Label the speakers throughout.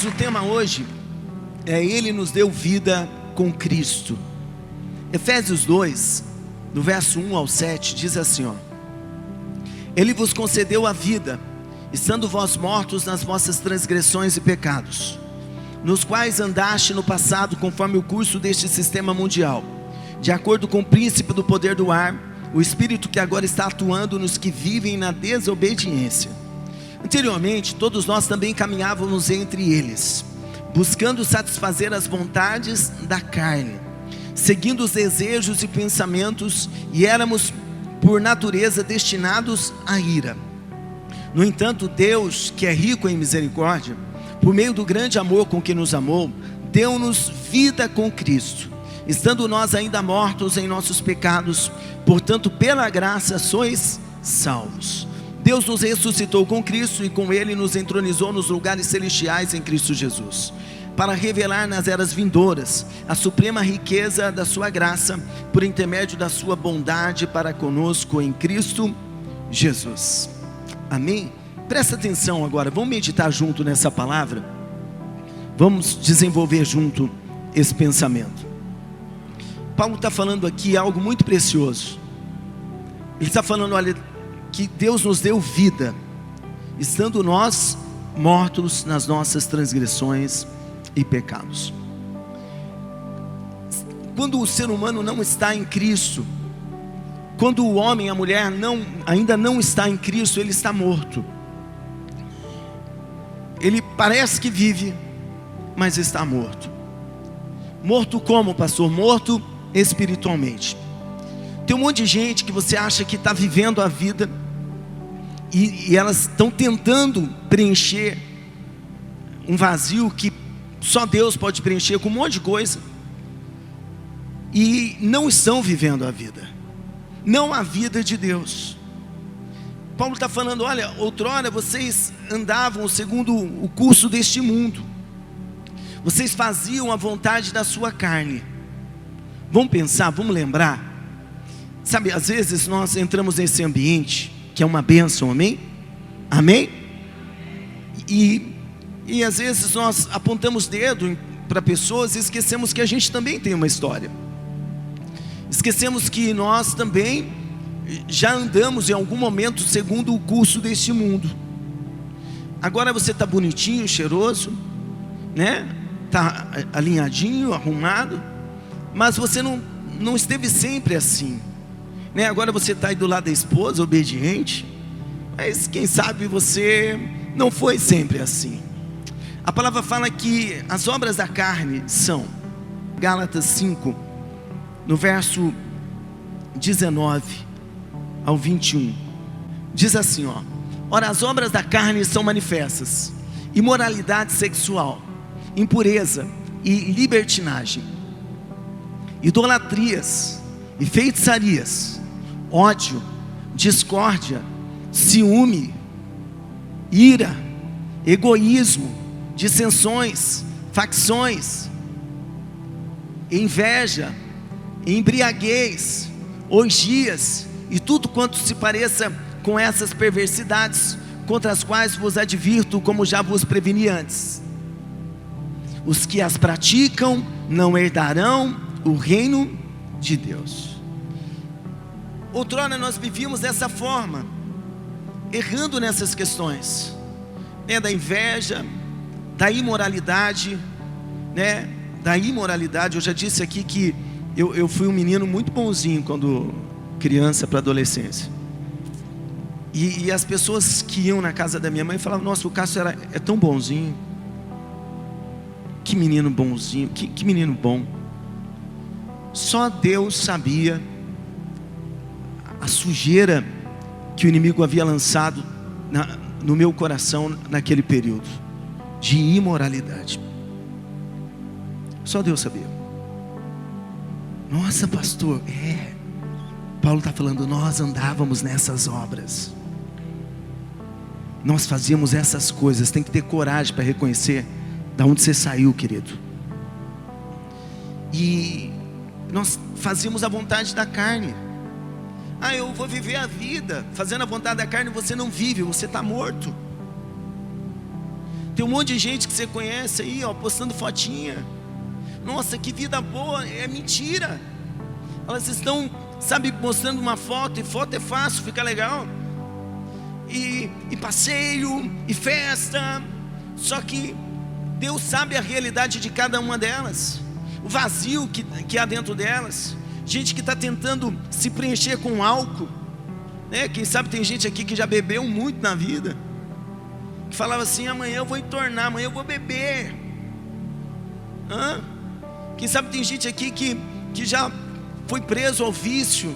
Speaker 1: Queridos, o tema hoje é Ele nos deu vida com Cristo. Efésios 2, do verso 1 ao 7, diz assim, Ele vos concedeu a vida, estando vós mortos nas vossas transgressões e pecados, nos quais andaste no passado conforme o curso deste sistema mundial, de acordo com o príncipe do poder do ar, o espírito que agora está atuando nos que vivem na desobediência. Anteriormente, todos nós também caminhávamos entre eles, buscando satisfazer as vontades da carne, seguindo os desejos e pensamentos, e éramos por natureza destinados à ira. No entanto, Deus, que é rico em misericórdia, por meio do grande amor com que nos amou, deu-nos vida com Cristo, estando nós ainda mortos em nossos pecados. Portanto, pela graça sois salvos. Deus nos ressuscitou com Cristo e com Ele nos entronizou nos lugares celestiais em Cristo Jesus, para revelar nas eras vindouras a suprema riqueza da sua graça, por intermédio da sua bondade para conosco em Cristo Jesus. Amém? Presta atenção agora, vamos meditar junto nessa palavra, vamos desenvolver junto esse pensamento. Paulo está falando aqui algo muito precioso. Ele está falando, olha, que Deus nos deu vida, estando nós mortos nas nossas transgressões e pecados. Quando o ser humano não está em Cristo, quando o homem, a mulher ainda não está em Cristo, ele está morto. Ele parece que vive, mas está morto. Morto como, pastor? Morto espiritualmente. Tem um monte de gente que você acha que está vivendo a vida e elas estão tentando preencher um vazio que só Deus pode preencher com um monte de coisa, e não estão vivendo a vida, não a vida de Deus. Paulo está falando, olha, outrora vocês andavam segundo o curso deste mundo, vocês faziam a vontade da sua carne. Vamos pensar, vamos lembrar. Sabe, às vezes nós entramos nesse ambiente, que é uma bênção, amém? Amém? E às vezes nós apontamos dedo para pessoas e esquecemos que a gente também tem uma história. Esquecemos que nós também já andamos em algum momento segundo o curso deste mundo. Agora você está bonitinho, cheiroso, né? Está alinhadinho, arrumado, mas você não esteve sempre assim, né? Agora você está aí do lado da esposa, obediente, mas quem sabe você não foi sempre assim. A palavra fala que as obras da carne são, Gálatas 5, no verso 19 ao 21, diz assim, ora, as obras da carne são manifestas: imoralidade sexual, impureza e libertinagem, idolatrias e feitiçarias, ódio, discórdia, ciúme, ira, egoísmo, dissensões, facções, inveja, embriaguez, orgias e tudo quanto se pareça com essas perversidades, contra as quais vos advirto, como já vos preveni antes. Os que as praticam não herdarão o reino de Deus. Outrora nós vivíamos dessa forma, errando nessas questões, né, da inveja, da imoralidade, né, da imoralidade. Eu já disse aqui que eu fui um menino muito bonzinho quando criança para adolescência, e as pessoas que iam na casa da minha mãe falavam, nossa, o Cássio é tão bonzinho, que menino bonzinho, que menino bom. Só Deus sabia a sujeira que o inimigo havia lançado no meu coração naquele período de imoralidade. Só Deus sabia. Nossa, pastor, Paulo está falando, nós andávamos nessas obras, nós fazíamos essas coisas. Tem que ter coragem para reconhecer da onde você saiu, querido. E nós fazíamos a vontade da carne. Eu vou viver a vida fazendo a vontade da carne. Você não vive, você está morto. Tem um monte de gente que você conhece aí, ó, postando fotinha. Nossa, que vida boa, é mentira. Elas estão, sabe, mostrando uma foto, e foto é fácil, fica legal. E passeio, e festa. Só que Deus sabe a realidade de cada uma delas, o vazio que há dentro delas. Gente que está tentando se preencher com álcool, né? Quem sabe tem gente aqui que já bebeu muito na vida, que falava assim: amanhã eu vou entornar, amanhã eu vou beber. Quem sabe tem gente aqui que já foi preso ao vício,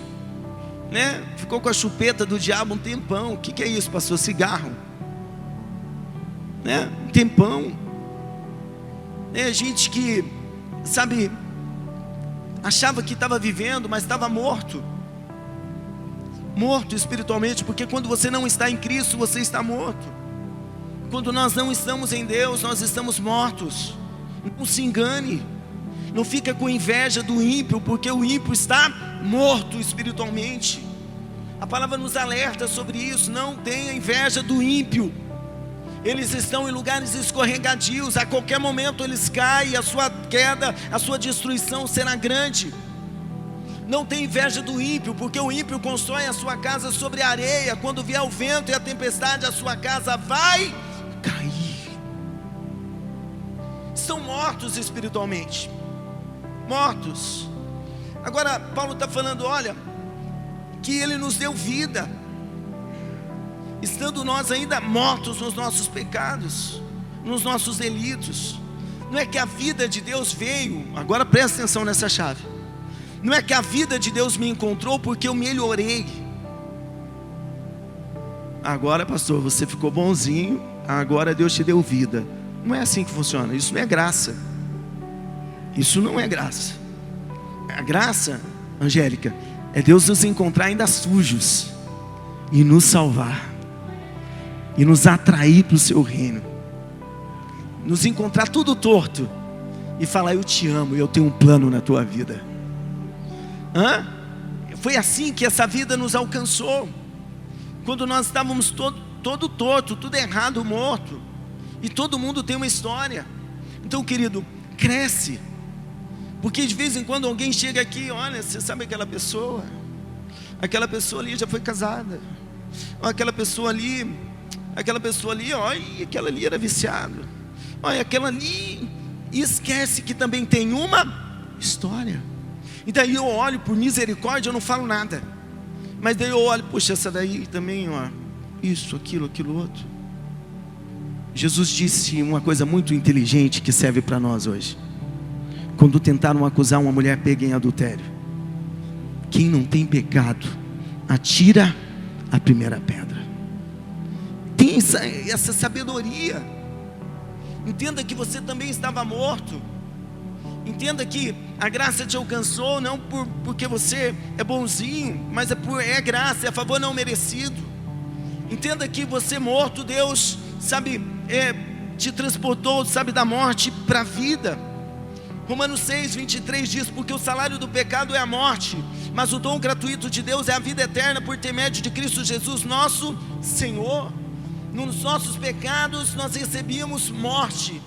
Speaker 1: né? Ficou com a chupeta do diabo um tempão. O que é isso, pastor? Cigarro, né? Um tempão. Gente que, sabe, achava que estava vivendo, mas estava morto espiritualmente, porque quando você não está em Cristo, você está morto. Quando nós não estamos em Deus, nós estamos mortos. Não se engane, não fica com inveja do ímpio, porque o ímpio está morto espiritualmente. A palavra nos alerta sobre isso. Não tenha inveja do ímpio. Eles estão em lugares escorregadios, a qualquer momento eles caem, a sua queda, a sua destruição será grande. Não tenha inveja do ímpio, porque o ímpio constrói a sua casa sobre a areia. Quando vier o vento e a tempestade, a sua casa vai cair. Estão mortos espiritualmente, mortos. Agora Paulo está falando, olha, que Ele nos deu vida, estando nós ainda mortos nos nossos pecados, nos nossos delitos. Não é que a vida de Deus veio, agora presta atenção nessa chave. Não é que a vida de Deus me encontrou porque eu melhorei. Agora, pastor, você ficou bonzinho, agora Deus te deu vida. Não é assim que funciona, isso não é graça. Isso não é graça. A graça, Angélica, é Deus nos encontrar ainda sujos e nos salvar, e nos atrair para o seu reino, nos encontrar tudo torto e falar: eu te amo, eu tenho um plano na tua vida. Foi assim que essa vida nos alcançou, quando nós estávamos todo torto, tudo errado, morto. E todo mundo tem uma história. Então, querido, cresce, porque de vez em quando alguém chega aqui: olha, você sabe aquela pessoa ali já foi casada, aquela pessoa ali, olha, aquela ali era viciado, olha, aquela ali, e esquece que também tem uma história. E daí eu olho, por misericórdia, eu não falo nada, mas daí eu olho: puxa, essa daí também, ó, isso, aquilo outro. Jesus disse uma coisa muito inteligente que serve para nós hoje. Quando tentaram acusar uma mulher pega em adultério: quem não tem pecado, atira a primeira pedra. Tem essa sabedoria. Entenda que você também estava morto. Entenda que a graça te alcançou, não porque você é bonzinho, mas é graça, é favor não merecido. Entenda que você morto, Deus, sabe, te transportou, sabe, da morte para a vida. Romanos 6:23 diz: porque o salário do pecado é a morte, mas o dom gratuito de Deus é a vida eterna por intermédio de Cristo Jesus nosso Senhor. Nos nossos pecados nós recebíamos morte,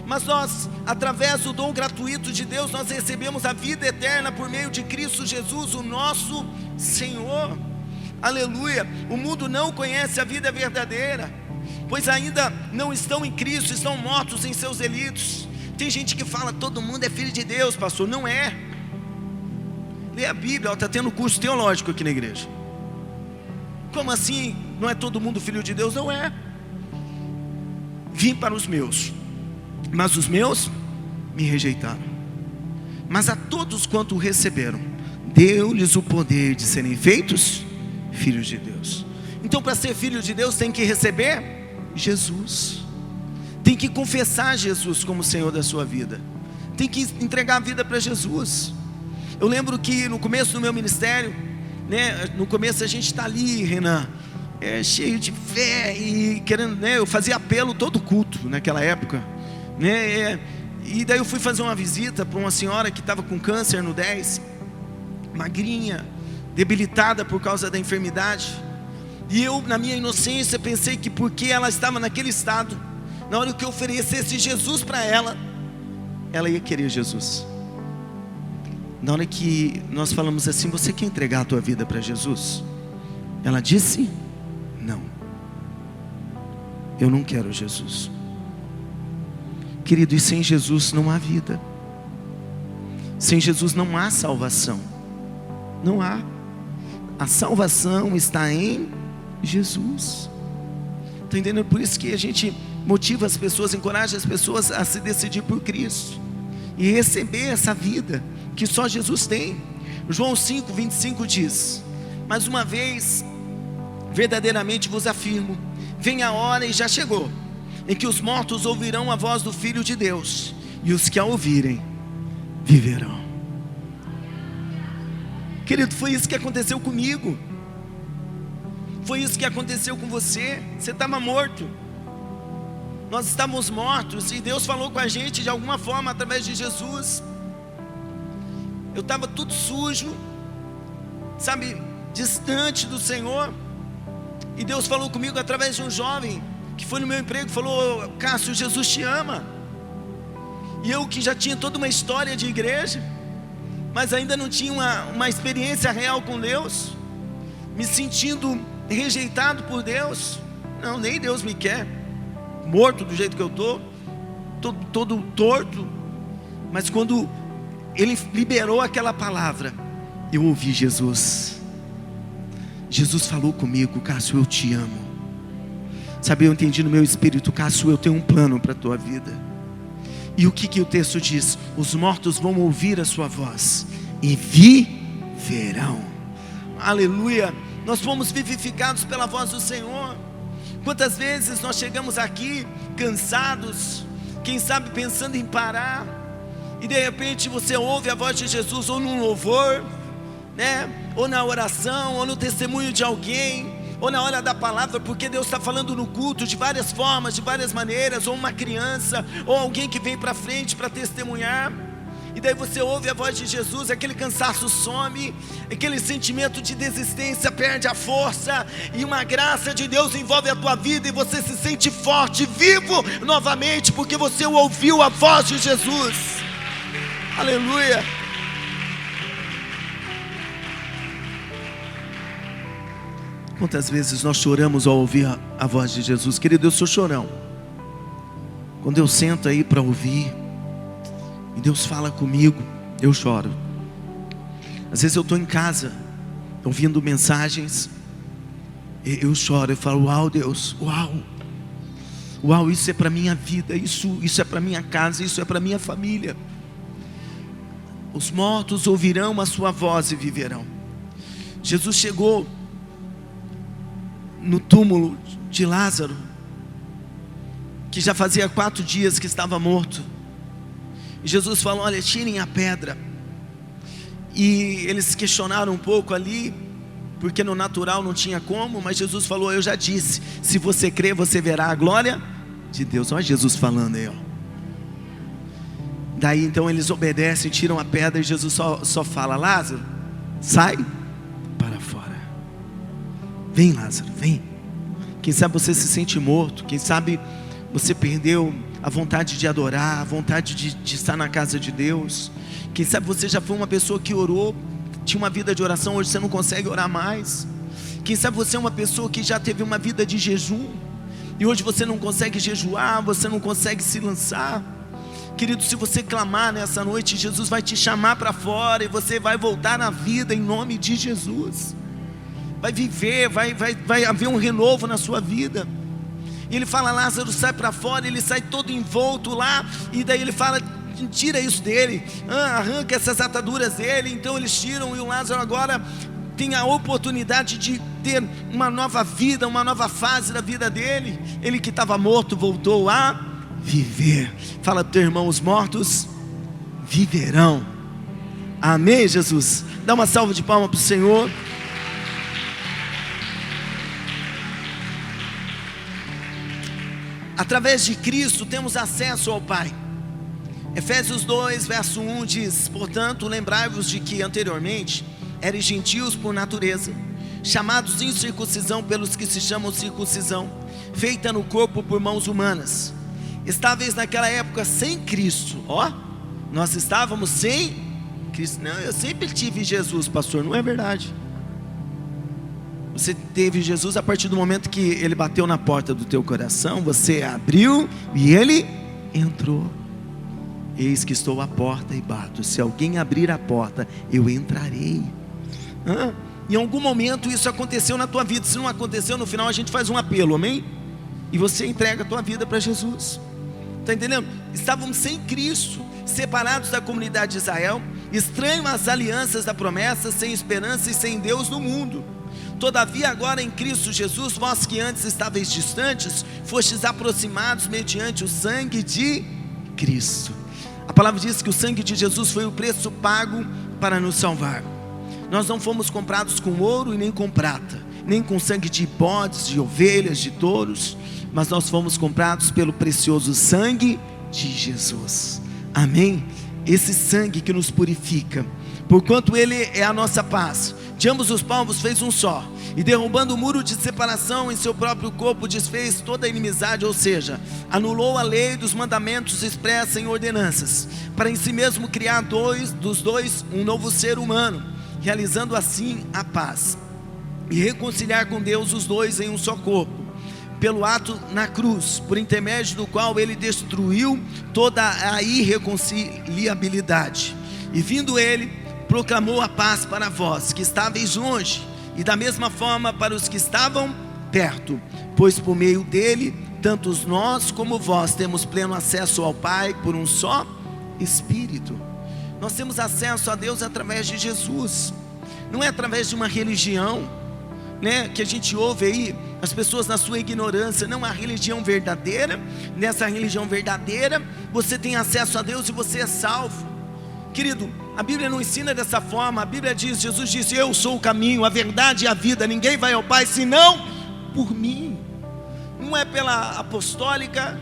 Speaker 1: mas nós, através do dom gratuito de Deus, nós recebemos a vida eterna por meio de Cristo Jesus, o nosso Senhor. Aleluia. O mundo não conhece a vida verdadeira, pois ainda não estão em Cristo, estão mortos em seus delitos. Tem gente que fala: todo mundo é filho de Deus, pastor. Não é. Lê a Bíblia, está tendo curso teológico aqui na igreja. Como assim? Não é todo mundo filho de Deus? Não é. Vim para os meus, mas os meus me rejeitaram. Mas a todos quanto o receberam, deu-lhes o poder de serem feitos filhos de Deus. Então, para ser filho de Deus, tem que receber Jesus, tem que confessar Jesus como Senhor da sua vida, tem que entregar a vida para Jesus. Eu lembro que no começo do meu ministério, né, no começo a gente está ali, Renan, cheio de fé e querendo, né, eu fazia apelo todo culto naquela época, né, e daí eu fui fazer uma visita para uma senhora que estava com câncer no 10, magrinha, debilitada por causa da enfermidade. E eu, na minha inocência, pensei que porque ela estava naquele estado, na hora que eu oferecesse Jesus para ela, ela ia querer Jesus. Na hora que nós falamos assim: você quer entregar a tua vida para Jesus? Ela disse: não, eu não quero Jesus. Querido, e sem Jesus não há vida. Sem Jesus não há salvação. Não há. A salvação está em Jesus. Está entendendo? Por isso que a gente motiva as pessoas, encoraja as pessoas a se decidir por Cristo e receber essa vida que só Jesus tem. João 5:25 diz: mais uma vez, verdadeiramente vos afirmo, vem a hora e já chegou, em que os mortos ouvirão a voz do Filho de Deus, e os que a ouvirem viverão. Querido, foi isso que aconteceu comigo. Foi isso que aconteceu com você. Você estava morto. Nós estávamos mortos e Deus falou com a gente de alguma forma através de Jesus. Eu estava tudo sujo, sabe, distante do Senhor. E Deus falou comigo através de um jovem que foi no meu emprego e falou: Cássio, Jesus te ama. E eu que já tinha toda uma história de igreja, mas ainda não tinha uma experiência real com Deus, me sentindo rejeitado por Deus. Não, nem Deus me quer, morto do jeito que eu estou, todo torto. Mas quando Ele liberou aquela palavra, eu ouvi Jesus. Jesus falou comigo: Cássio, eu te amo. Sabe, eu entendi no meu espírito: Cássio, eu tenho um plano para a tua vida. E o que o texto diz? Os mortos vão ouvir a sua voz e viverão. Aleluia. Nós fomos vivificados pela voz do Senhor. Quantas vezes nós chegamos aqui cansados, quem sabe pensando em parar, e de repente você ouve a voz de Jesus, ou num louvor, né? Ou na oração, ou no testemunho de alguém, ou na hora da palavra, porque Deus está falando no culto de várias formas, de várias maneiras, ou uma criança, ou alguém que vem para frente para testemunhar, e daí você ouve a voz de Jesus, aquele cansaço some, aquele sentimento de desistência perde a força, e uma graça de Deus envolve a tua vida, e você se sente forte, vivo novamente, porque você ouviu a voz de Jesus. Aleluia. Quantas vezes nós choramos ao ouvir a voz de Jesus? Querido, eu sou chorão. Quando eu sento aí para ouvir e Deus fala comigo, eu choro. Às vezes eu estou em casa ouvindo mensagens, eu choro, eu falo: uau, Deus, uau, isso é para minha vida, isso é para minha casa, isso é para minha família. Os mortos ouvirão a sua voz e viverão. Jesus chegou no túmulo de Lázaro, que já fazia 4 dias que estava morto, e Jesus falou: olha, tirem a pedra. E eles questionaram um pouco ali, porque no natural não tinha como, mas Jesus falou: eu já disse, se você crer, você verá a glória de Deus. Olha Jesus falando aí, ó. Daí então eles obedecem, tiram a pedra, e Jesus só fala: Lázaro, sai para fora. Vem, Lázaro, vem. Quem sabe você se sente morto, quem sabe você perdeu a vontade de adorar, a vontade de estar na casa de Deus. Quem sabe você já foi uma pessoa que orou, tinha uma vida de oração, hoje você não consegue orar mais. Quem sabe você é uma pessoa que já teve uma vida de jejum, e hoje você não consegue jejuar, você não consegue se lançar. Querido, se você clamar nessa noite, Jesus vai te chamar para fora, e você vai voltar à vida em nome de Jesus. Vai viver, vai haver um renovo na sua vida. E ele fala: Lázaro, sai para fora. Ele sai todo envolto lá, e daí ele fala: tira isso dele, arranca essas ataduras dele. Então eles tiram, e o Lázaro agora tem a oportunidade de ter uma nova vida, uma nova fase da vida dele. Ele que estava morto voltou a viver. Fala para o teu irmão: os mortos viverão. Amém, Jesus? Dá uma salva de palmas para o Senhor. Através de Cristo temos acesso ao Pai. Efésios 2, verso 1 diz: portanto, lembrai-vos de que anteriormente eres gentios por natureza, chamados incircuncisão pelos que se chamam circuncisão, feita no corpo por mãos humanas. estáveis naquela época sem Cristo. Ó, nós estávamos sem Cristo. Não, eu sempre tive Jesus, pastor. Não é verdade. Você teve Jesus a partir do momento que Ele bateu na porta do teu coração. Você abriu e Ele entrou. Eis que estou à porta e bato. Se alguém abrir a porta, eu entrarei. Em algum momento isso aconteceu na tua vida. Se não aconteceu, no final a gente faz um apelo, amém? E você entrega a tua vida para Jesus. Está entendendo? Estávamos sem Cristo, separados da comunidade de Israel, estranhos às alianças da promessa, sem esperança e sem Deus no mundo. Todavia agora em Cristo Jesus, vós que antes estáveis distantes, fostes aproximados mediante o sangue de Cristo. A palavra diz que o sangue de Jesus foi o preço pago para nos salvar. Nós não fomos comprados com ouro e nem com prata, nem com sangue de bodes, de ovelhas, de touros, mas nós fomos comprados pelo precioso sangue de Jesus. Amém? Esse sangue que nos purifica, porquanto Ele é a nossa paz. De ambos os povos fez um só, e derrubando o muro de separação em seu próprio corpo, desfez toda a inimizade, ou seja, anulou a lei dos mandamentos expressa em ordenanças, para em si mesmo criar dos dois um novo ser humano, realizando assim a paz, e reconciliar com Deus os dois em um só corpo, pelo ato na cruz, por intermédio do qual Ele destruiu toda a irreconciliabilidade, e vindo Ele, proclamou a paz para vós que estáveis longe, e da mesma forma para os que estavam perto, pois por meio dele, tanto nós como vós temos pleno acesso ao Pai por um só Espírito. Nós temos acesso a Deus através de Jesus, não é através de uma religião, né, que a gente ouve aí, as pessoas na sua ignorância. Não, a religião verdadeira, nessa religião verdadeira, você tem acesso a Deus e você é salvo. Querido, a Bíblia não ensina dessa forma. A Bíblia diz, Jesus disse, eu sou o caminho, a verdade e a vida, ninguém vai ao Pai senão por mim. Não é pela apostólica,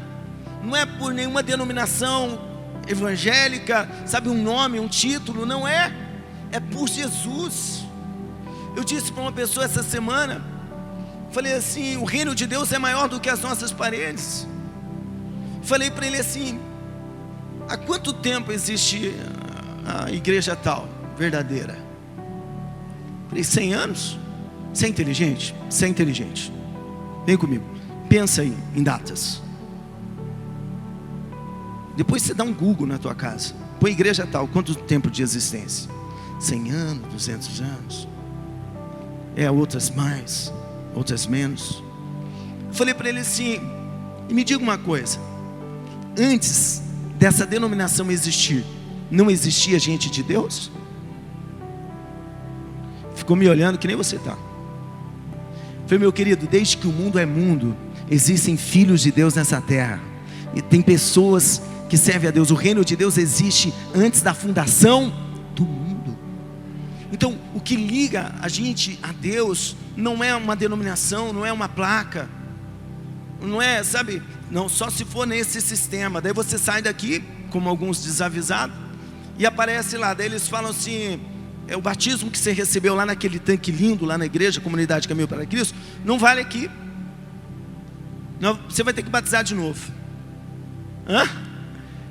Speaker 1: não é por nenhuma denominação evangélica, sabe, um nome, um título, não é, é por Jesus. Eu disse para uma pessoa essa semana, falei assim, o reino de Deus é maior do que as nossas paredes. Falei para ele assim, há quanto tempo existe a igreja tal, verdadeira? Falei, 100 anos? Você é inteligente? Você é inteligente. Vem comigo, pensa aí em datas. Depois você dá um Google na tua casa, põe igreja tal, quanto tempo de existência? 100 anos, 200 anos. Outras mais, outras menos. Falei para ele assim, e me diga uma coisa, antes dessa denominação existir, não existia gente de Deus? Ficou me olhando que nem você está. Falei, meu querido, desde que o mundo é mundo, existem filhos de Deus nessa terra, e tem pessoas que servem a Deus. O reino de Deus existe antes da fundação do mundo. Então, o que liga a gente a Deus não é uma denominação, não é uma placa, não é, sabe, não, só se for nesse sistema. Daí você sai daqui, como alguns desavisados, e aparece lá, daí eles falam assim, o batismo que você recebeu lá naquele tanque lindo, lá na igreja, Comunidade Caminho para Cristo, não vale aqui, não, você vai ter que batizar de novo.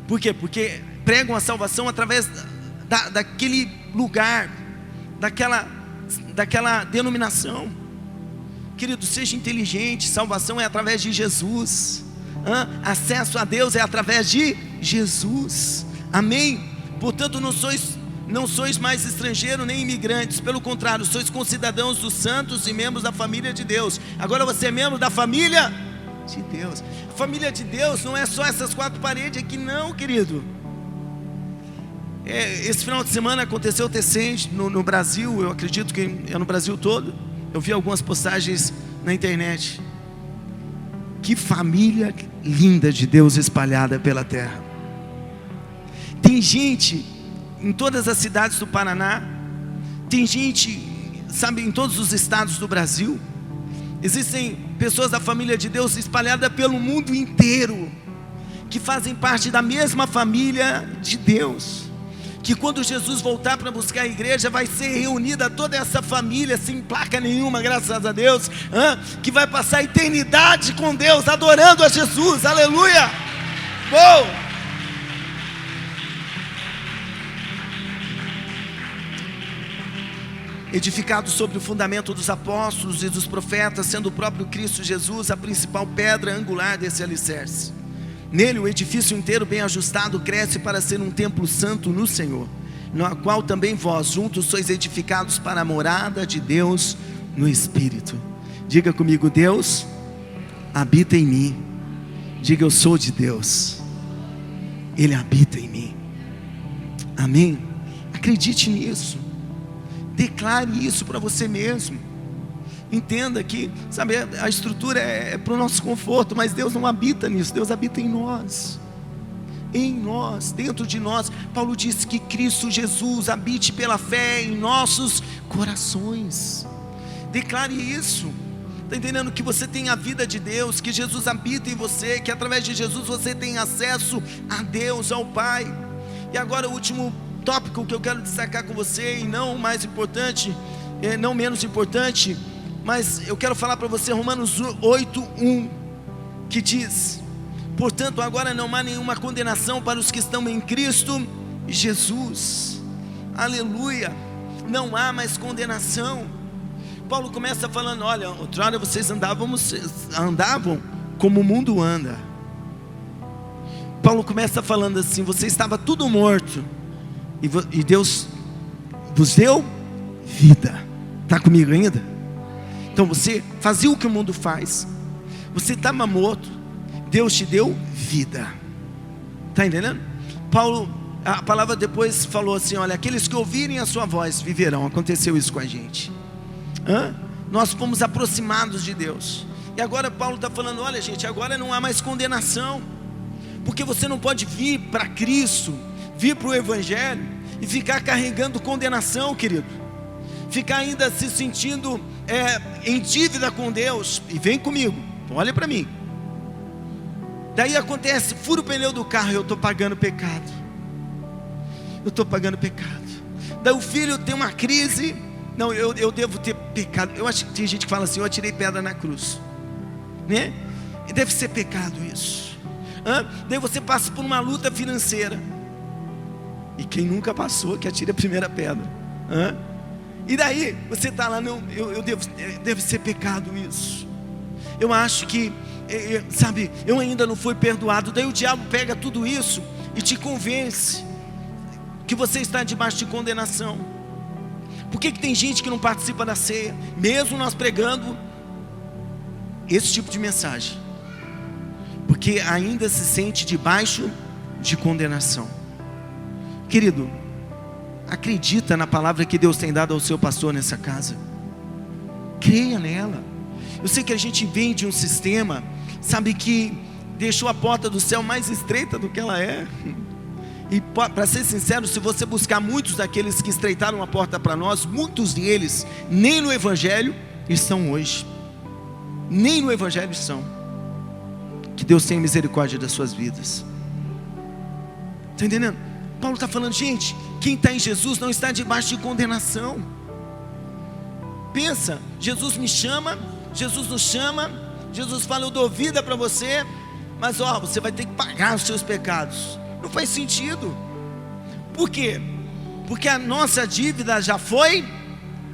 Speaker 1: Por quê? Porque pregam a salvação através daquele lugar, daquela denominação. Querido, seja inteligente, salvação é através de Jesus, acesso a Deus é através de Jesus, amém? Portanto não sois mais estrangeiros nem imigrantes, pelo contrário, sois concidadãos dos santos e membros da família de Deus. Agora você é membro da família de Deus. A família de Deus não é só essas 4 paredes aqui não, querido. Esse final de semana aconteceu o TC no Brasil, eu acredito que é no Brasil todo. Eu vi algumas postagens na internet. Que família linda de Deus espalhada pela terra. Tem gente em todas as cidades do Paraná, tem gente, sabe, em todos os estados do Brasil. Existem pessoas da família de Deus espalhadas pelo mundo inteiro, que fazem parte da mesma família de Deus, que quando Jesus voltar para buscar a igreja, vai ser reunida toda essa família, sem placa nenhuma, graças a Deus, que vai passar a eternidade com Deus, adorando a Jesus, aleluia. Bom! Edificado sobre o fundamento dos apóstolos e dos profetas, sendo o próprio Cristo Jesus a principal pedra angular desse alicerce. Nele o edifício inteiro bem ajustado cresce para ser um templo santo no Senhor, no qual também vós juntos sois edificados para a morada de Deus no Espírito. Diga comigo: Deus habita em mim. Diga: eu sou de Deus, Ele habita em mim. Amém? Acredite nisso. Declare isso para você mesmo. Entenda que, sabe, a estrutura é para o nosso conforto, mas Deus não habita nisso. Deus habita em nós. Em nós, dentro de nós. Paulo disse que Cristo Jesus habite pela fé em nossos corações. Declare isso. Está entendendo que você tem a vida de Deus, que Jesus habita em você, que através de Jesus você tem acesso a Deus, ao Pai. E agora o último tópico que eu quero destacar com você, e não mais importante, não menos importante, mas eu quero falar para você Romanos 8:1, que diz: portanto agora não há nenhuma condenação para os que estão em Cristo Jesus. Aleluia, não há mais condenação. Paulo começa falando: olha, outrora vocês andavam como o mundo anda. Paulo começa falando assim: você estava tudo morto, e Deus vos deu vida. Está comigo ainda? Então você fazia o que o mundo faz, você estava morto, Deus te deu vida. Está entendendo? Paulo, a palavra depois falou assim: olha, aqueles que ouvirem a sua voz viverão. Aconteceu isso com a gente. Nós fomos aproximados de Deus. E agora Paulo está falando: olha gente, agora não há mais condenação, porque você não pode vir para Cristo, vir para o Evangelho e ficar carregando condenação, querido. Ficar ainda se sentindo em dívida com Deus. E vem comigo, olha para mim. Daí acontece, fura o pneu do carro, eu estou pagando pecado. Eu estou pagando pecado. Daí o filho tem uma crise. Não, eu devo ter pecado. Eu acho que tem gente que fala assim: eu atirei pedra na cruz, né? E deve ser pecado isso. Daí você passa por uma luta financeira. E quem nunca passou, que atire a primeira pedra. E daí você está lá: não, deve ser pecado isso. Eu acho que, sabe, eu ainda não fui perdoado. Daí o diabo pega tudo isso e te convence que você está debaixo de condenação. Por que tem gente que não participa da ceia, mesmo nós pregando esse tipo de mensagem? Porque ainda se sente debaixo de condenação. Querido, acredita na palavra que Deus tem dado ao seu pastor nessa casa. Creia nela. Eu sei que a gente vem de um sistema, sabe, que deixou a porta do céu mais estreita do que ela é. E para ser sincero, se você buscar muitos daqueles que estreitaram a porta para nós, muitos deles nem no Evangelho estão hoje. Nem no Evangelho estão. Que Deus tenha misericórdia das suas vidas. Está entendendo? Paulo está falando: gente, quem está em Jesus não está debaixo de condenação. Pensa, Jesus me chama, Jesus nos chama, Jesus fala: eu dou vida para você, mas você vai ter que pagar os seus pecados. Não faz sentido. Por quê? Porque a nossa dívida já foi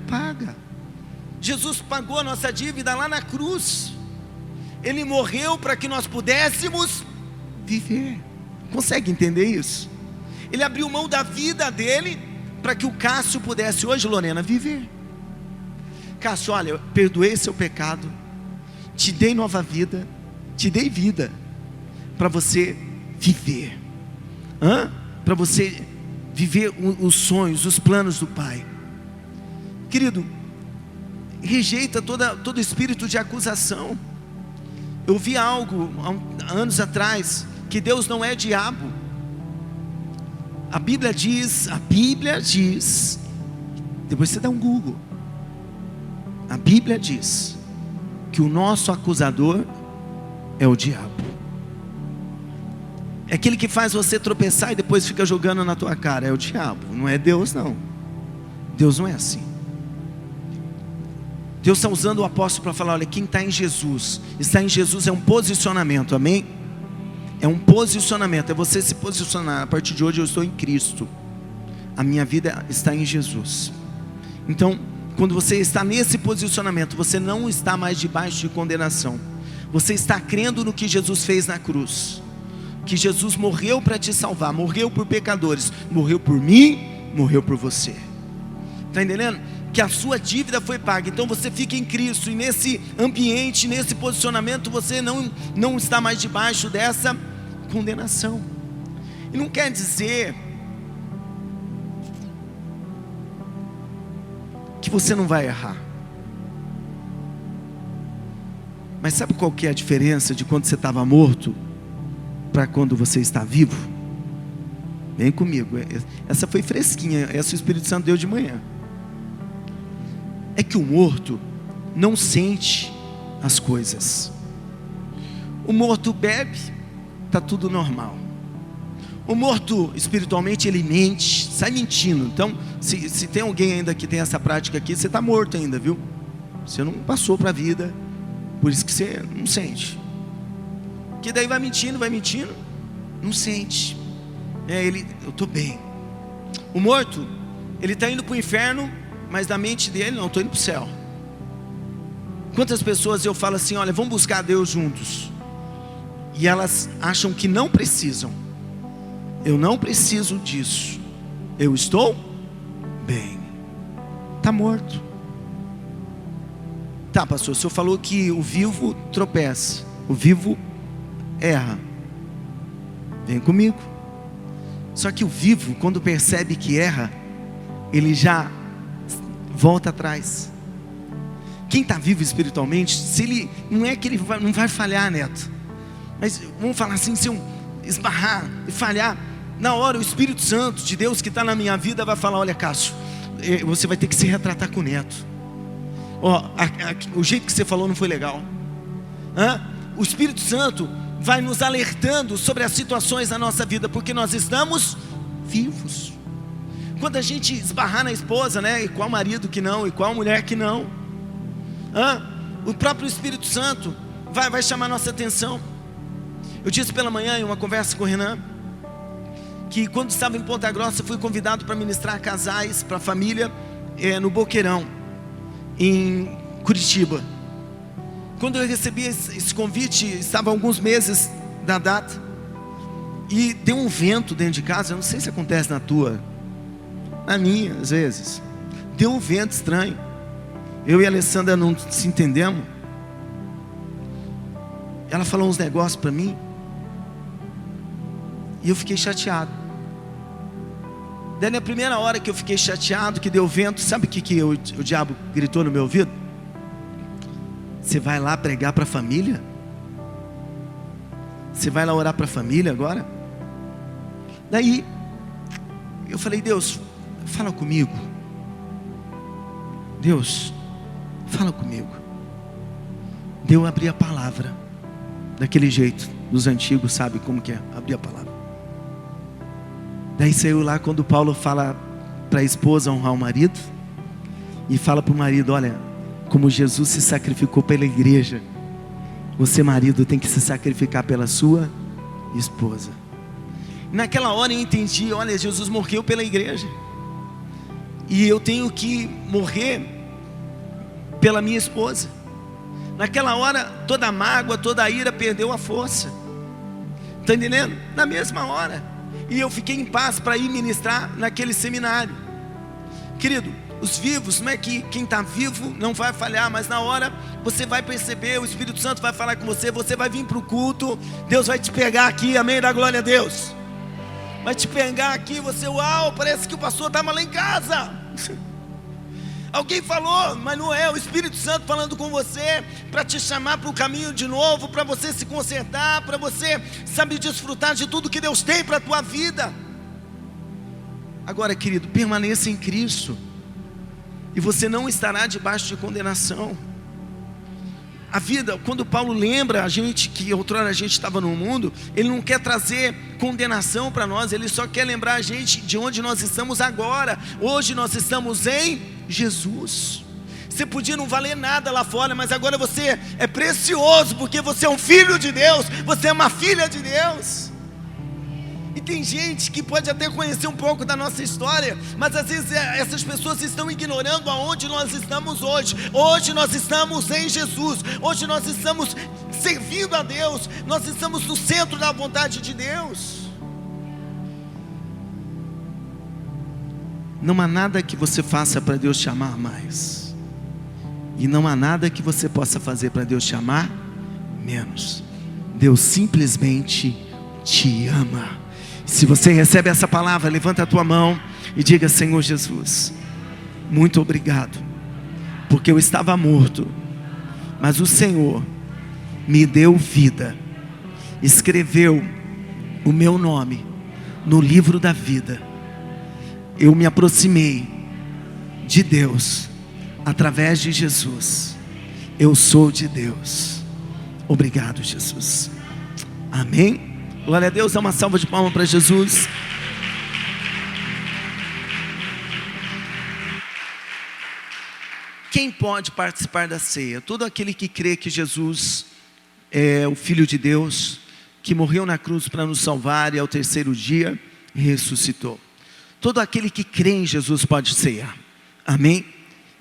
Speaker 1: paga. Jesus pagou a nossa dívida lá na cruz. Ele morreu para que nós pudéssemos viver. Consegue entender isso? Ele abriu mão da vida dele para que o Cássio pudesse hoje, Lorena, viver. Cássio, olha, eu perdoei seu pecado, te dei nova vida, te dei vida para você viver. Para você viver os sonhos, os planos do Pai. Querido, rejeita todo espírito de acusação. Eu vi algo há anos atrás, que Deus não é diabo. A Bíblia diz, depois você dá um Google, a Bíblia diz que o nosso acusador é o diabo. É aquele que faz você tropeçar e depois fica jogando na tua cara. É o diabo, não é Deus não. Deus não é assim. Deus está usando o apóstolo para falar: olha, quem está em Jesus, estar em Jesus é um posicionamento, amém? É um posicionamento, é você se posicionar. A partir de hoje eu estou em Cristo, a minha vida está em Jesus. Então, quando você está nesse posicionamento, você não está mais debaixo de condenação. Você está crendo no que Jesus fez na cruz, que Jesus morreu para te salvar, morreu por pecadores, morreu por mim, morreu por você. Está entendendo? Que a sua dívida foi paga. Então você fica em Cristo, e nesse ambiente, nesse posicionamento, você não está mais debaixo dessa condenação. E não quer dizer que você não vai errar. Mas sabe qual que é a diferença de quando você estava morto para quando você está vivo? Vem comigo, essa foi fresquinha, essa o Espírito Santo deu de manhã. É que o morto não sente as coisas. O morto bebe, está tudo normal. O morto espiritualmente ele mente, sai mentindo. Então se tem alguém ainda que tem essa prática aqui, você está morto ainda, viu? Você não passou para a vida, por isso que você não sente. Que daí vai mentindo, não sente. Eu estou bem. O morto, ele está indo para o inferno, mas na mente dele, não, estou indo para o céu. Quantas pessoas eu falo assim, olha, vamos buscar Deus juntos, e elas acham que não precisam. Eu não preciso disso, eu estou bem. Está morto. Tá, pastor, o senhor falou que o vivo tropeça, o vivo erra. Vem comigo. Só que o vivo, quando percebe que erra, ele já volta atrás. Quem está vivo espiritualmente, se ele, não é que ele não vai falhar, Neto, mas vamos falar assim, se eu esbarrar e falhar, na hora o Espírito Santo de Deus que está na minha vida vai falar, olha Cássio, você vai ter que se retratar com o Neto. O jeito que você falou não foi legal. O Espírito Santo vai nos alertando sobre as situações da nossa vida, porque nós estamos vivos. Quando a gente esbarrar na esposa, né? E qual marido que não, e qual mulher que não, o próprio Espírito Santo vai chamar nossa atenção. Eu disse pela manhã em uma conversa com o Renan, que quando estava em Ponta Grossa, fui convidado para ministrar casais, para a família, no Boqueirão, em Curitiba. Quando eu recebi esse convite, estava há alguns meses da data, e deu um vento dentro de casa. Eu não sei se acontece na tua, na minha às vezes, deu um vento estranho. Eu e a Alessandra não se entendemos. Ela falou uns negócios para mim, e eu fiquei chateado. Daí na primeira hora que eu fiquei chateado, que deu vento, sabe o que o diabo gritou no meu ouvido? Você vai lá pregar para a família? Você vai lá orar para a família agora? Daí eu falei, Deus, fala comigo. Deus, fala comigo. Daí eu abri a palavra, daquele jeito, dos antigos, sabe como que é? Abri a palavra. Daí saiu lá quando Paulo fala para a esposa honrar o marido, e fala para o marido, olha, como Jesus se sacrificou pela igreja, você marido tem que se sacrificar pela sua esposa. Naquela hora eu entendi, olha, Jesus morreu pela igreja, e eu tenho que morrer pela minha esposa. Naquela hora toda a mágoa, toda a ira perdeu a força. Está entendendo? Na mesma hora. E eu fiquei em paz para ir ministrar naquele seminário. Querido, os vivos, não é que quem está vivo não vai falhar, mas na hora você vai perceber, o Espírito Santo vai falar com você, você vai vir para o culto, Deus vai te pegar aqui, amém, da glória a Deus. Vai te pegar aqui, você, uau, parece que o pastor estava lá em casa. Alguém falou, mas não é, o Espírito Santo falando com você, para te chamar para o caminho de novo, para você se consertar, para você, sabe, desfrutar de tudo que Deus tem para a tua vida. Agora, querido, permaneça em Cristo, e você não estará debaixo de condenação. A vida, quando Paulo lembra a gente que outrora a gente estava no mundo, ele não quer trazer condenação para nós, ele só quer lembrar a gente de onde nós estamos agora. Hoje nós estamos em Jesus. Você podia não valer nada lá fora, mas agora você é precioso, porque você é um filho de Deus, você é uma filha de Deus. E tem gente que pode até conhecer um pouco da nossa história, mas às vezes essas pessoas estão ignorando aonde nós estamos hoje. Hoje nós estamos em Jesus, hoje nós estamos servindo a Deus, nós estamos no centro da vontade de Deus. Não há nada que você faça para Deus te amar mais, e não há nada que você possa fazer para Deus te amar menos. Deus simplesmente te ama. Se você recebe essa palavra, levanta a tua mão e diga: Senhor Jesus, muito obrigado, porque eu estava morto, mas o Senhor me deu vida, escreveu o meu nome no livro da vida. Eu me aproximei de Deus através de Jesus. Eu sou de Deus. Obrigado, Jesus. Amém. Glória a Deus. Dá uma salva de palmas para Jesus. Quem pode participar da ceia? Todo aquele que crê que Jesus é o Filho de Deus, que morreu na cruz para nos salvar e ao terceiro dia ressuscitou. Todo aquele que crê em Jesus pode ceiar. Amém?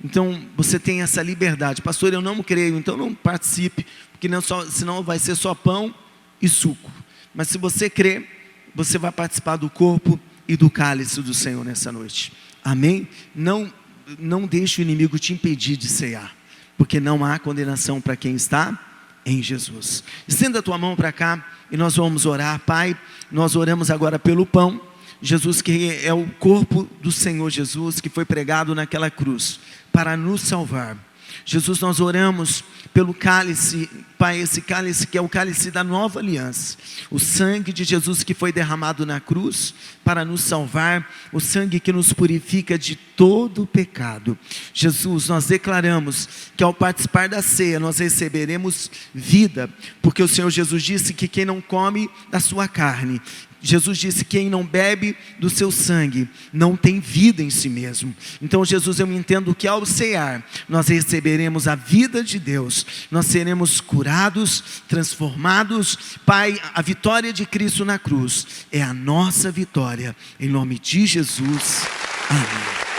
Speaker 1: Então você tem essa liberdade. Pastor, eu não creio, então não participe, porque senão vai ser só pão e suco. Mas se você crê, você vai participar do corpo e do cálice do Senhor nessa noite. Amém? Não deixe o inimigo te impedir de ceiar, porque não há condenação para quem está em Jesus. Estenda a tua mão para cá e nós vamos orar. Pai, nós oramos agora pelo pão. Jesus, que é o corpo do Senhor Jesus, que foi pregado naquela cruz para nos salvar. Jesus, nós oramos pelo cálice, Pai, esse cálice que é o cálice da nova aliança, o sangue de Jesus que foi derramado na cruz para nos salvar, o sangue que nos purifica de todo pecado. Jesus, nós declaramos que ao participar da ceia nós receberemos vida, porque o Senhor Jesus disse que quem não come da sua carne, Jesus disse: quem não bebe do seu sangue não tem vida em si mesmo. Então, Jesus, eu entendo que ao cear nós receberemos a vida de Deus, nós seremos curados, transformados. Pai, a vitória de Cristo na cruz é a nossa vitória, em nome de Jesus, amém.